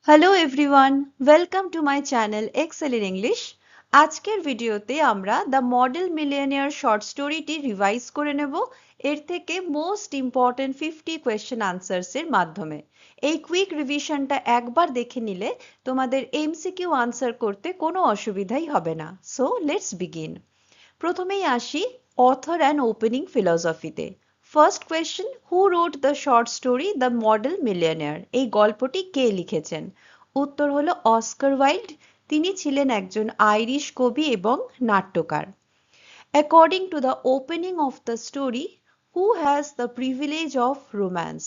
Hello everyone, welcome to my channel excel in English. আজকের ভিডিওতে আমরা দ্য মডেল মিলিয়নিয়ার শর্ট স্টোরিটি revise করে নেব এর থেকে মোস্ট ইম্পর্টেন্ট 50 কোয়েশ্চেন আনসার্স এর মাধ্যমে। এই কুইক রিভিশনটা একবার দেখে নিলে তোমাদের এমসিকিউ আনসার করতে কোনো অসুবিধাই হবে না। So let's begin. প্রথমেই আসি অথর অ্যান্ড ওপেনিং ফিলসফিতে। First question, who wrote the short story the model millionaire? এই গল্পটি কে লিখেছেন? উত্তর হলো অস্কার ওয়াইল্ড। তিনি ছিলেন একজন আইরিশ কবি এবং নাট্যকার। According to the opening of the story, who has the privilege of romance?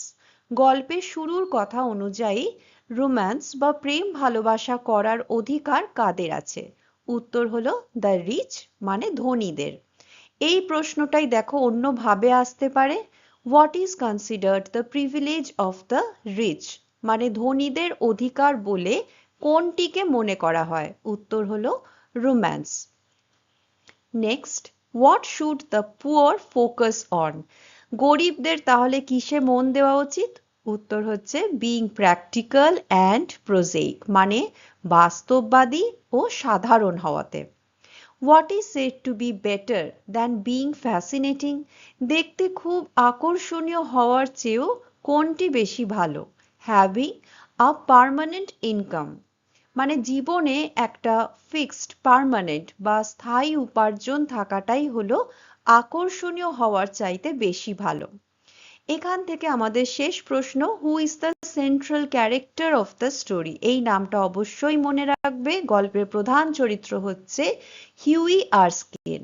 গল্পের শুরুর কথা অনুযায়ী রোম্যান্স বা প্রেম ভালোবাসা করার অধিকার কাদের আছে? উত্তর হলো দ্য রিচ, মানে ধনীদের। এই প্রশ্নটাই দেখো অন্যভাবে আসতে পারে। What is considered the privilege of the rich? মানে ধনীদের অধিকার বলে কোনটিকে মনে করা হয়? উত্তর হলো romance. Next, what should the poor focus on? গরিবদের তাহলে কিসে মন দেওয়া উচিত? উত্তর হচ্ছে বিইং প্র্যাকটিক্যাল অ্যান্ড প্রোজেইক, মানে বাস্তববাদী ও সাধারণ হওয়াতে। What is said to be better than being fascinating? দেখতে খুব আকর্ষণীয় হওয়ার চেয়েও কোনটি বেশি ভালো? Having a permanent income, মানে জীবনে একটা ফিক্সড পার্মানেন্ট বা স্থায়ী উপার্জন থাকাটাই হলো আকর্ষণীয় হওয়ার চাইতে বেশি ভালো। এখান থেকে আমাদের শেষ প্রশ্ন, who is the central character of the story? এই নামটা অবশ্যই মনে রাখবে। গল্পের প্রধান চরিত্র হচ্ছে হিউই আরস্কিন।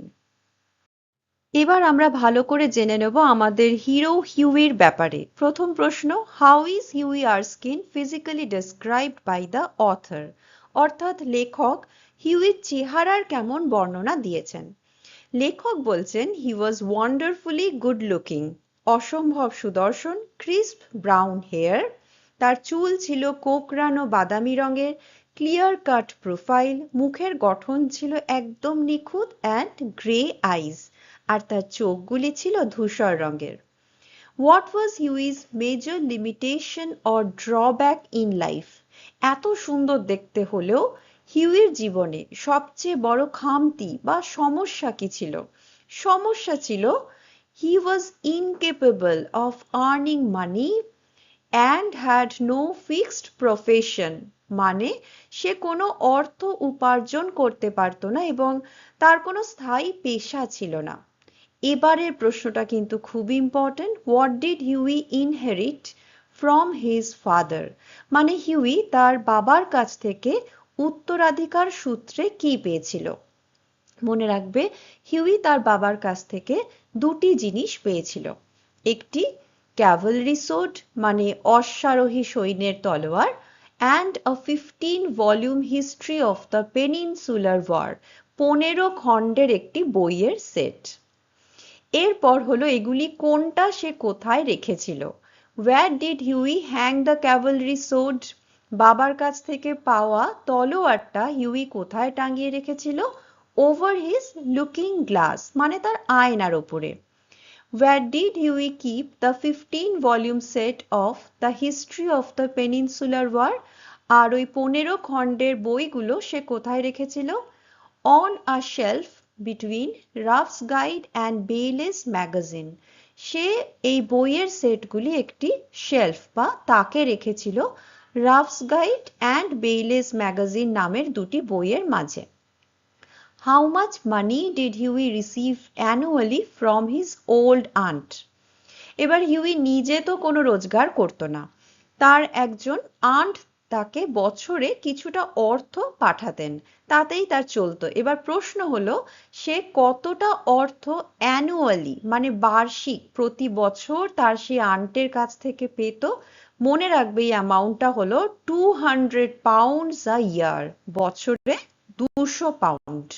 এবার আমরা ভালো করে জেনে নেব আমাদের হিরো হিউইর ব্যাপারে। প্রথম প্রশ্ন, how is Huey Erskine physically described by the author? অর্থাৎ লেখক হিউইর চেহারার কেমন বর্ণনা দিয়েছেন? লেখক বলছেন he was wonderfully good looking, অসম্ভব সুদর্শন, ক্রিস্প ব্রাউন হেয়ার, তার চুল ছিল কোঁকড়ানো বাদামি রঙের, ক্লিয়ার কাট প্রোফাইল, মুখের গঠন ছিল একদম নিখুঁত, অ্যান্ড গ্রে আইজ, আর তার চোখগুলি ছিল ধূসর রঙের। What was Huey's major limitation or drawback in life? এত সুন্দর দেখতে হলেও হিউইর জীবনে সবচেয়ে বড় খামতি বা সমস্যা কি ছিল? সমস্যা ছিল he was incapable of earning money and had no fixed profession, মানে সে কোনো অর্থ উপার্জন করতে পারত না এবং তার কোনো স্থায়ী পেশা ছিল না। এবারের প্রশ্নটা কিন্তু খুব important. What did Huey inherit from his father? মানে হিউই তার বাবার কাছ থেকে উত্তরাধিকার সূত্রে কি পেয়েছিল? মনে রাখবে, হিউই তার বাবার কাছ থেকে দুটি জিনিস পেয়েছিল। একটি ক্যাভালরি সোড, মানে অশ্বারোহী সৈন্যের তলোয়ার, and a 15 volume history of the peninsular war, 15 খণ্ডের একটি বইয়ের সেট। এরপর হলো এগুলি কোনটা সে কোথায় রেখেছিল? Where did Huey hang the cavalry sword? বাবার কাছ থেকে পাওয়া তলোয়ারটা হিউই কোথায় টাঙিয়ে রেখেছিল? Over his looking glass, মানে তার আয়নার ওপরে। Where did Huey keep the 15 volume set of the history of the peninsular war? আর ওই 15 খণ্ডের বইগুলো সে কোথায় রেখেছিল? On a shelf between Ruff's Guide and Baylis Magazine. সে এই বইয়ের সেটগুলি একটি শেলফ বা তাকে রেখেছিল রাফস গাইড অ্যান্ড বেইলেস ম্যাগাজিন নামের দুটি বইয়ের মাঝে। How much money did Huey receive annually from his old aunt? এবার হিউই নিজে তো কোনো রোজগার করতো না, তার একজন আন্ট তাকে বছরে কিছুটা অর্থ পাঠাতেন, তাতেই তার চলতো। এবার প্রশ্ন হলো সে কতটা অর্থ অ্যানুয়ালি, মানে বার্ষিক, প্রতি বছর তার সেই আন্টের কাছ থেকে পেত? মনে রাখবে এই অ্যামাউন্টটা হলো 200 পাউন্ডস আ ইয়ার, বছরে 200 পাউন্ড।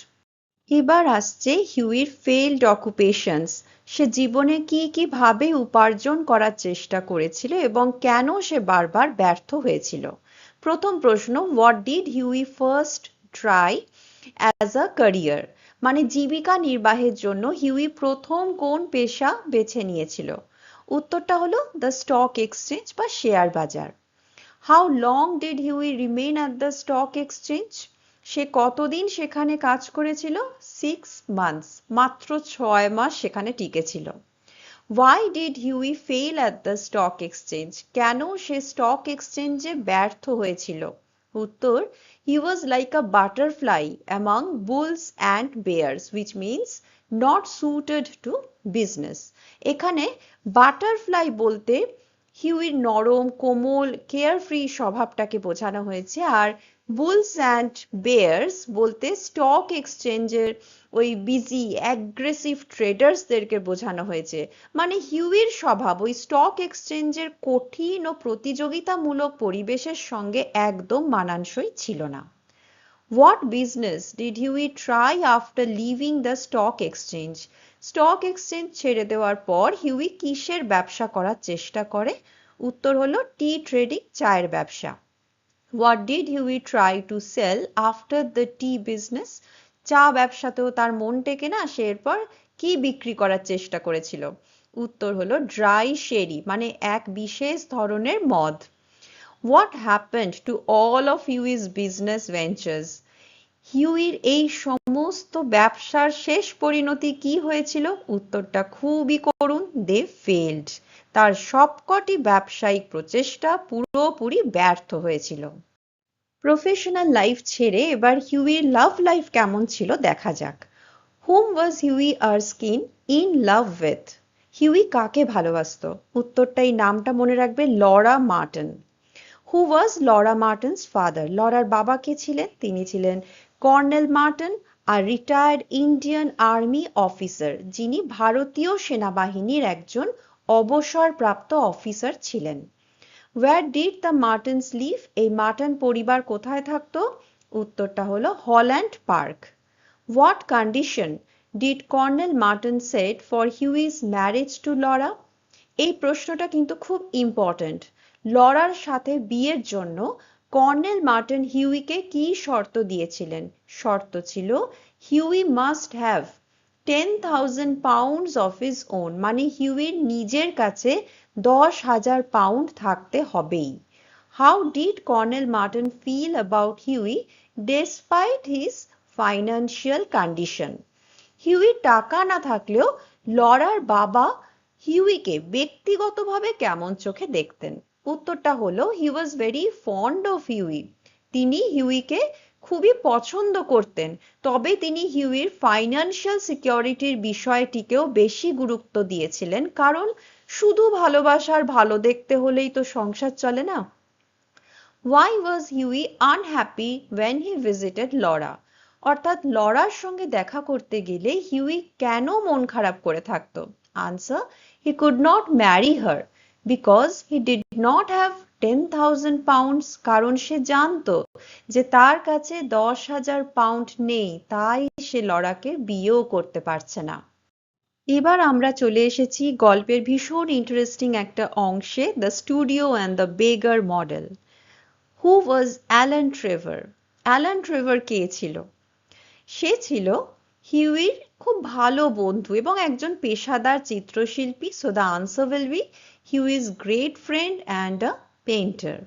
এবার আসছে হিউইর ফেইল্ড অকুপেশনস। সে জীবনে কি কি ভাবে উপার্জন করার চেষ্টা করেছিল এবং কেন সে বারবার ব্যর্থ হয়েছিল? প্রথম প্রশ্ন, what did Huey first try as a career? মানে জীবিকা নির্বাহের জন্য হিউই প্রথম কোন পেশা বেছে নিয়েছিল? উত্তরটা হলো দ্য স্টক এক্সচেঞ্জ বা শেয়ার বাজার। How long did Huey remain at the stock exchange? সে কতদিন সেখানে কাজ করেছিল? 6 months, মাত্র 6 মাস সেখানে টিকেছিল। Why did Huey fail at the stock exchange? কেন সে স্টক এক্সচেঞ্জে ব্যর্থ হয়েছিল? উত্তর, he was like a butterfly among bulls and bears, which means not suited to business. এখানে বাটারফ্লাই বলতে হিউইর নরম কোমল কেয়ারফ্রি স্বভাবটাকে বোঝানো হয়েছে, আর বুলস অ্যান্ড বেয়ার্স বলতে স্টক এক্সচেঞ্জের ওই বিজি অ্যাগ্রেসিভ ট্রেডার্সদেরকে বোঝানো হয়েছে। মানে হিউইর স্বভাব ওই স্টক এক্সচেঞ্জের কঠিন ও প্রতিযোগিতামূলক পরিবেশের সঙ্গে একদম মানানসই ছিল না। What business did Huey try after leaving the stock exchange? Stock exchange ছেড়ে দেওয়ার পর হিউই কিসের ব্যবসা করার চেষ্টা করে? উত্তর হলো টি ট্রেডিং, চায়ের ব্যবসা। What did Huey try to sell after the tea business? চা ব্যবসাতেও তার মন টেকে না, সে এরপর কি বিক্রি করার চেষ্টা করেছিল? উত্তর হলো ড্রাই শেরি, মানে এক বিশেষ ধরনের মদ। What happened to all of Huey's business ventures? হিউইর এই সমস্ত ব্যবসার শেষ পরিণতি কি হয়েছিল? উত্তরটা খুবই করুণ, দে ফেলড। তার সবকটি ব্যবসায়িক প্রচেষ্টা পুরোপুরি ব্যর্থ হয়েছিল। প্রফেশনাল লাইফ ছেড়ে এবার হিউইর লাভ লাইফ কেমন ছিল দেখা যাক। Whom was Huey Erskine in love with? Huey কাকে ভালোবাসতো? উত্তরটা, এই নামটা মনে রাখবে, Laura Merton. Who was Laura Martin's father? লরার বাবা কে ছিলেন? তিনি ছিলেন কর্নেল মার্টন, আর রিটায়ার্ড ইন্ডিয়ান আর্মি অফিসার, যিনি ভারতীয় সেনাবাহিনীর একজন অবসরপ্রাপ্ত অফিসার ছিলেন। Where did the Martins live? এই মার্টন পরিবার কোথায় থাকতো? উত্তরটা হলো Holland Park. What condition did Colonel Martin set for Huey's marriage to Laura? এই প্রশ্নটা কিন্তু খুব ইম্পর্ট্যান্ট। লরার সাথে বিয়ের জন্য কর্নেল মার্টন হিউইকে কি শর্ত দিয়েছিলেন? শর্ত ছিল Huey must have 10,000 pounds of his own, মানে হিউইর নিজের কাছে 10,000 পাউন্ড থাকতে হবেই। How did Colonel Martin feel about Huey despite his financial condition? হিউইর টাকা না থাকলেও লরার বাবা হিউইকে ব্যক্তিগতভাবে কেমন চোখে দেখতেন? উত্তরটা হলো he was very fond of Huey. তিনি হিউইকে খুবই পছন্দ করতেন, তবে তিনি হিউইর ফাইন্যান্সিয়াল সিকিউরিটির বিষয়টিকেও বেশি গুরুত্ব দিয়েছিলেন, কারণ শুধু ভালোবাসার ভালো দেখতে হলেই তো সংসার চলে না। Why was Huey unhappy when he visited Laura? অর্থাৎ লরার সঙ্গে দেখা করতে গেলে হিউই কেন মন খারাপ করে থাকতো? Answer, he could not marry her because he did not have 10,000 pounds, কারণ সে জানতো যে তার কাছে 10,000 পাউন্ড নেই, তাই সে লরাকে বিয়েও করতে পারছে না। এবার আমরা চলে এসেছি গল্পের ভীষণ ইন্টারেস্টিং একটা অংশে, the studio and the beggar model. Who was Alan Trevor? Alan Trevor কে ছিল? সে ছিল হিউইর খুব ভালো বন্ধু এবং একজন পেশাদার চিত্রশিল্পী। So the answer will be Huey's great friend and a painter.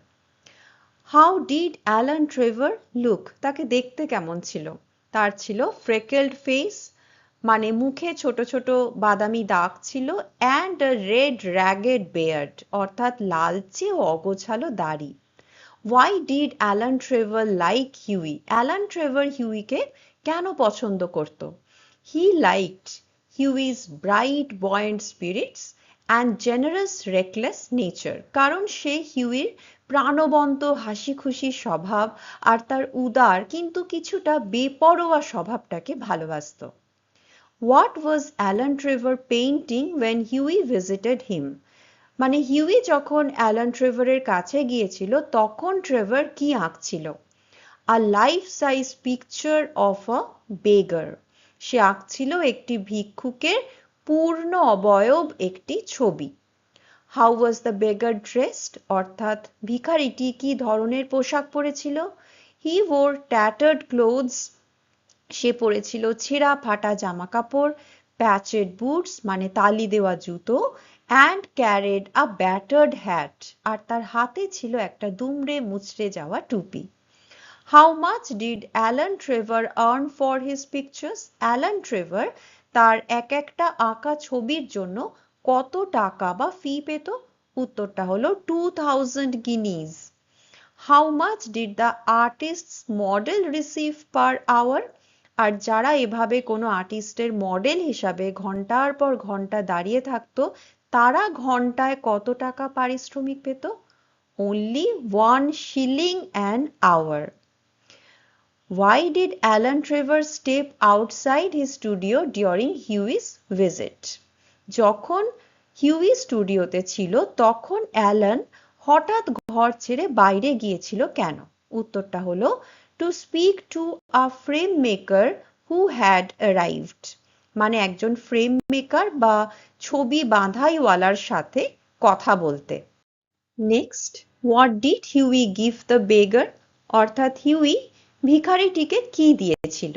How did Alan Trevor look? তাকে দেখতে কেমন ছিল? তার ছিল ফ্রেকেলড ফেস, মানে মুখে ছোট ছোট বাদামি দাগ ছিল, অ্যান্ড আ রেড র্যাগেড বেয়ার্ড, অর্থাৎ লালচে ও অগোছালো দাড়ি। Why did Alan Trevor like Huey? Alan Trevor হিউইকে কেন পছন্দ করত? He liked Huey's bright, buoyant spirits and generous, reckless nature. কারণ সে হিউইর প্রাণবন্ত হাসি খুশি স্বভাব আর তার উদার কিন্তু কিছুটা বেপরোয়া স্বভাবটাকে ভালোবাসত। What was Alan Trevor painting when Huey visited him? মানে হিউই যখন অ্যালান ট্রেভারের কাছে গিয়েছিল তখন ট্রেভার কি আঁকছিল? A life size picture of a beggar. সে আঁকছিল একটি ভিক্ষুকের পূর্ণ অবয়ব একটি ছবি। How was the beggar dressed? অর্থাৎ ভিখারিটি কি ধরনের পোশাক পরেছিল? হি ওর ট্যাটার্ড ক্লোথস। সে পরেছিল ছেঁড়া ফাটা জামা কাপড়, প্যাচেড বুটস মানে তালি দেওয়া জুতো, and carried a battered hat, আর তার হাতে ছিল একটা দুমড়ে মুচড়ে যাওয়া টুপি। How much did Alan Trevor earn for his pictures? Alan Trevor তার একটা আঁকা ছবির জন্য কত টাকা বা ফি পেত? উত্তরটা হলো 2000 guineas. How much did the artist's model receive per hour? আর যারা এভাবে কোনো আর্টিস্টের মডেল হিসাবে ঘন্টার পর ঘন্টা দাঁড়িয়ে থাকতো তারা ঘন্টায় কত টাকা পারিশ্রমিক পেত? Only 1 shilling an hour. Why did Alan Trevor step outside his studio during Huey's visit? যখন হিউই স্টুডিওতে ছিল তখন অ্যালান হঠাৎ ঘর ছেড়ে বাইরে গিয়েছিল কেন? উত্তরটা হলো to speak to a frame maker who had arrived, মানে একজন ফ্রেম মেকার বা ছবি বাঁধাইওয়ালার সাথে কথা বলতে। Next, what did Huey give the বেগার? অর্থাৎ হিউই ভিখারিটিকে কি দিয়েছিল?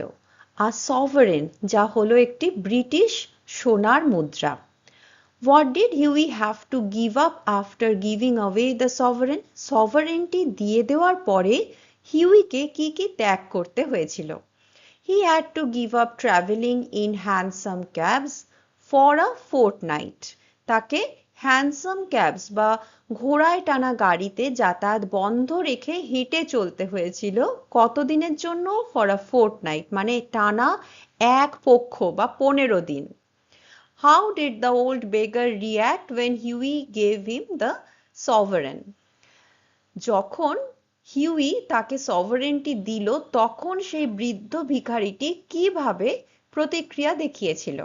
আ সভারেন, যা হলো একটি ব্রিটিশ সোনার মুদ্রা। What did Huey have to give up after giving away the sovereign? সভারেনটি দিয়ে দেওয়ার পরে হিউইকে কি কি ত্যাগ করতে হয়েছিল? He had to give up traveling in hansom cabs for a fortnight. তাকে হ্যান্ডসাম ক্যাবস বা ঘোড়ায় টানা গাড়িতে যাতায়াত বন্ধ রেখে হেঁটে চলতে হয়েছিল কতদিনের জন্য? ফর আ ফোর্টনাইট, মানে টানা এক পক্ষ বা 15 দিন। How did the old beggar react when Huey gave him the sovereign? যখন হিউই তাকে সভারেনটি দিল তখন সেই বৃদ্ধ ভিখারিটি কিভাবে প্রতিক্রিয়া দেখিয়েছিল?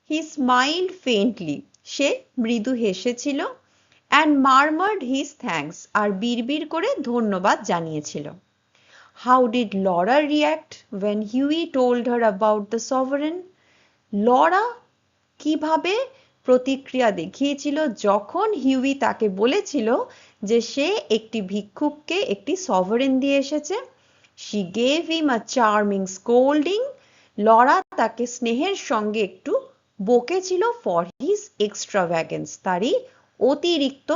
He smiled faintly, সে মৃদু হেসেছিল, and murmured his thanks, আর বিড়বিড় করে ধন্যবাদ জানিয়েছিল। How did Laura react when Huey told her about the sovereign? Laura কিভাবে প্রতিক্রিয়া দেখিয়েছিল যখন হিউই তাকে বলেছিল যে সে একটি ভিক্ষুককে একটি সভারেন দিয়ে এসেছে? She gave him a charming scolding. Laura তাকে স্নেহের সঙ্গে একটু বকেছিল for his extravagance, তারই অতিরিক্ত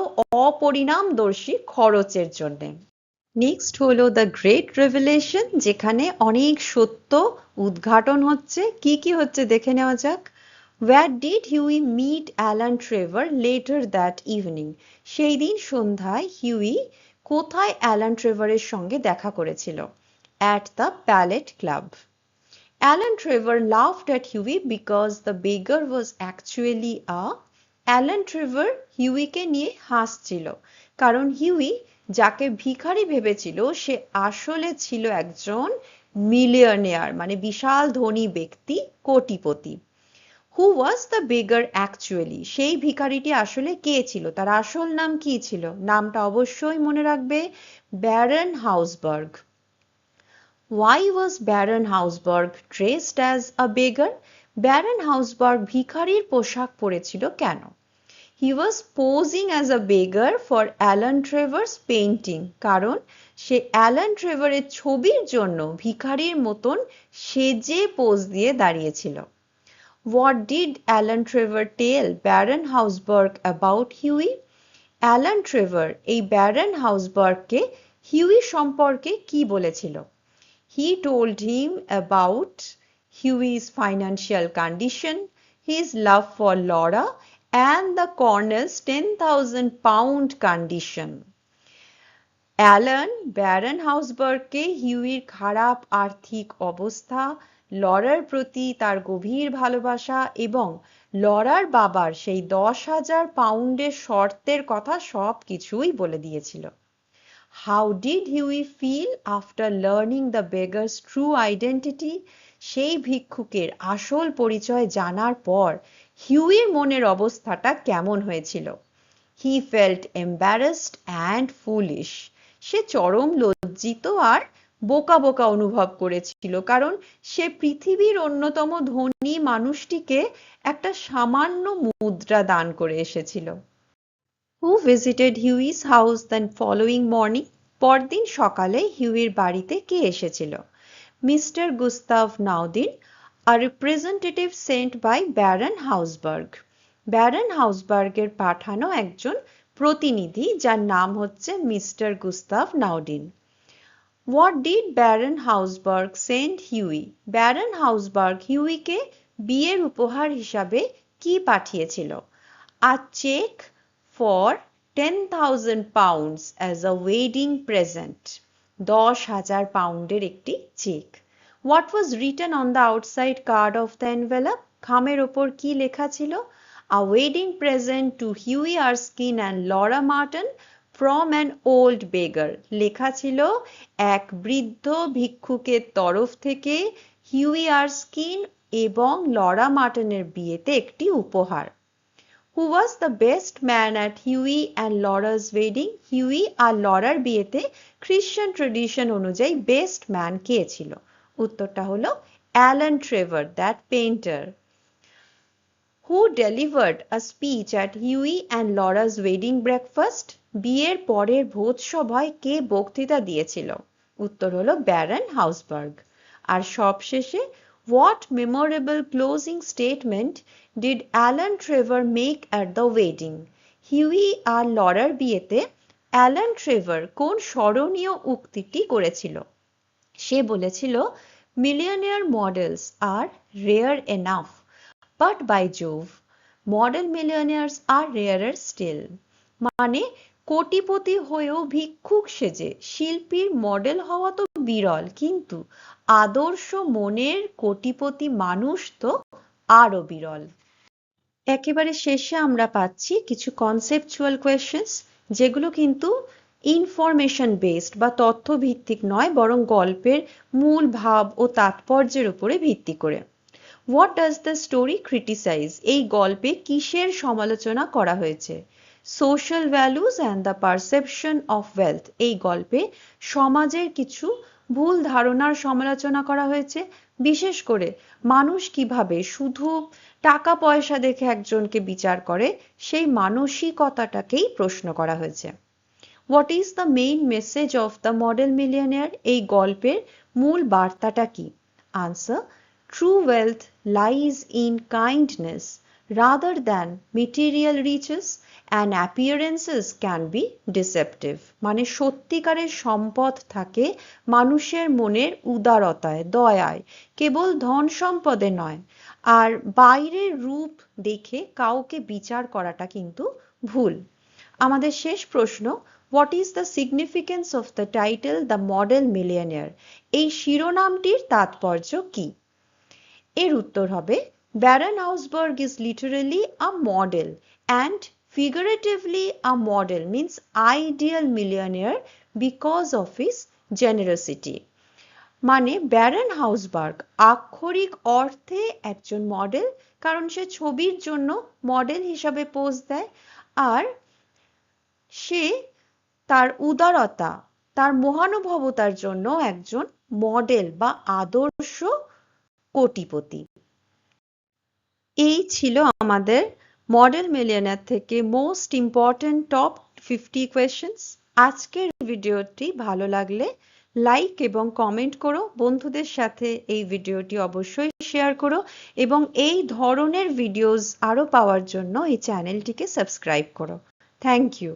অপরিণামদর্শী খরচের জন্য। নেক্সট হলো দ্য গ্রেট রেভেলেশন, যেখানে অনেক সত্য উদ্ঘাটন হচ্ছে। কি কি হচ্ছে দেখে নেওয়া যাক। Where did Huey meet Alan Trevor later that evening? সেই দিন সন্ধ্যায় হিউই কোথায় অ্যালান ট্রেভারের সঙ্গে দেখা করেছিল? At the Palette Club. Alan Trevor laughed at Huey because the beggar was actually a... Alan Trevor হিউইকে নিয়ে হাসছিল কারণ হিউই যাকে ভিখারি ভেবেছিল সে আসলে ছিল একজন মিলিয়নেয়ার, মানে বিশাল ধনী ব্যক্তি, কোটিপতি। Who was the beggar actually? সেই ভিখারিটি আসলে কে ছিল? তার আসল নাম কি ছিল? নামটা অবশ্যই মনে রাখবে, Baron Hausberg. Why was Baron Hausberg dressed as a beggar? Baron Hausberg ভিখারির পোশাক পরেছিল কেন? He was posing as a beggar for Alan Trevor's painting, কারণ সে অ্যালান ট্রেভারের ছবির জন্য ভিখারির মতন সেজে পোজ দিয়ে দাঁড়িয়েছিল। What did Alan Trevor tell Baron Hausberg about Huey? Alan Trevor এই ব্যারন হাউসবার্গকে হিউই সম্পর্কে কি বলেছিল? He told him about Huey's financial condition, his love for Laura, and the Colonel's 10,000 pound condition. Alan Baron হাউসবার্গকে হিউইর খারাপ আর্থিক অবস্থা, লরার প্রতি তার গভীর ভালোবাসা এবং লরার বাবার সেই 10,000 পাউন্ডের শর্তের কথা সব কিছুই বলে দিয়েছিল। How did Huey feel after learning the beggar's true identity? সেই ভিক্ষুকের আসল পরিচয় জানার পর হিউইর মনের অবস্থাটা কেমন হয়েছিল? He felt embarrassed and foolish. সে চরম লজ্জিত আর বোকা বোকা অনুভব করেছিল কারণ সে পৃথিবীর অন্যতম ধনী মানুষটিকে একটা সামান্য মুদ্রা দান করে এসেছিল। Who visited Huey's house the following morning? পরদিন সকালে হিউইর বাড়িতে কে এসেছিল? Mr. Gustav Naudin, a representative sent by Baron Hausberg. Baron হাউসবার্গের পাঠানো একজন প্রতিনিধি যার নাম হচ্ছে mister Gustave Naudin. What did Baron Hausberg send Huey? Baron Hausberg হিউইকে বিয়ের উপহার হিসাবে কি পাঠিয়েছিল? A check for 10,000 pounds as a wedding present. 10,000 পাউন্ডের একটি check. What was written on the outside card of the envelope? খামের ওপর কি লেখা ছিল? A wedding present to Huey Erskine and Laura Martin from an old beggar. লেখা ছিল এক বৃদ্ধ ভিক্ষুকের তরফ থেকে হিউই আরস্কিন এবং লরা মার্টনের বিয়েতে একটি উপহার। Who was the best man at Huey and Laura's wedding? Huey আর লরার বিয়েতে খ্রিস্টান ট্রেডিশন অনুযায়ী বেস্ট ম্যান কে ছিল? উত্তরটা হলো Alan Trevor, that painter. Who delivered a speech at Huey and Laura's wedding breakfast? বিয়ের পরের ভোজসভায় কে বক্তৃতা দিয়েছিল? উত্তর হলো ব্যারন হাউসবার্গ। আর সবশেষে what memorable closing statement did Alan Trevor make at the wedding? Huey আর লরার বিয়েতে অ্যালান ট্রেভার কোন স্মরণীয় উক্তিটি করেছিল? সে বলেছিল, millionaire models are rare enough, but by Jove, model millionaires are rarer still. মানে কোটিপতি হয়েও ভিক্ষুক সেজে শিল্পীর মডেল হওয়া তো বিরল, কিন্তু আদর্শ মনের কোটিপতি মানুষ তো আরো বিরল। একেবারে শেষে আমরা পাচ্ছি কিছু কনসেপচুয়াল কোয়েশ্চেন্স, যেগুলো কিন্তু ইনফরমেশন বেসড বা তথ্য ভিত্তিক নয়, বরং গল্পের মূল ভাব ও তাৎপর্যের উপরে ভিত্তি করে। What does the story criticize? এই গল্পে কিসের সমালোচনা করা হয়েছে? Social values and the perception of wealth. এই গল্পে সমাজের কিছু ভুল ধারণার সমালোচনা করা হয়েছে, বিশেষ করে মানুষ কিভাবে শুধু টাকা পয়সা দেখে একজনকে বিচার করে সেই মানসিকতাটাকেই প্রশ্ন করা হয়েছে। What is the main message of the model millionaire? এই গল্পের মূল বার্তাটা কি? Answer, true wealth lies in kindness rather than material riches and appearances can be deceptive. মানে সত্যিকারের সম্পদ থাকে মানুষের মনের উদারতায়, দয়ায়, কেবল ধন সম্পদে নয়। আর বাইরের রূপ দেখে কাউকে বিচার করাটা কিন্তু ভুল। আমাদের শেষ প্রশ্ন, what is the significance of the title the model millionaire? এই শিরোনামটির তাৎপর্য কি? এর উত্তর হবে, Baron হাউসবার্গ is literally a model and figuratively a model means ideal millionaire because of his generosity. মানে ব্যারন হাউসবার্গ আক্ষরিক অর্থে একজন মডেল, কারণ সে ছবির জন্য মডেল হিসাবে পোজ দেয়, আর সে তার উদারতা, তার মহানুভবতার জন্য একজন মডেল বা আদর্শ কোটিপতি। এই ছিল আমাদের মডেল মিলিয়নিয়ার থেকে মোস্ট ইম্পর্টেন্ট টপ 50 কোয়েশ্চেন্স। আজকের ভিডিওটি ভালো লাগলে লাইক এবং কমেন্ট করো, বন্ধুদের সাথে এই ভিডিওটি অবশ্যই শেয়ার করো, এবং এই ধরনের ভিডিওস আরো পাওয়ার জন্য এই চ্যানেলটিকে সাবস্ক্রাইব করো। Thank you.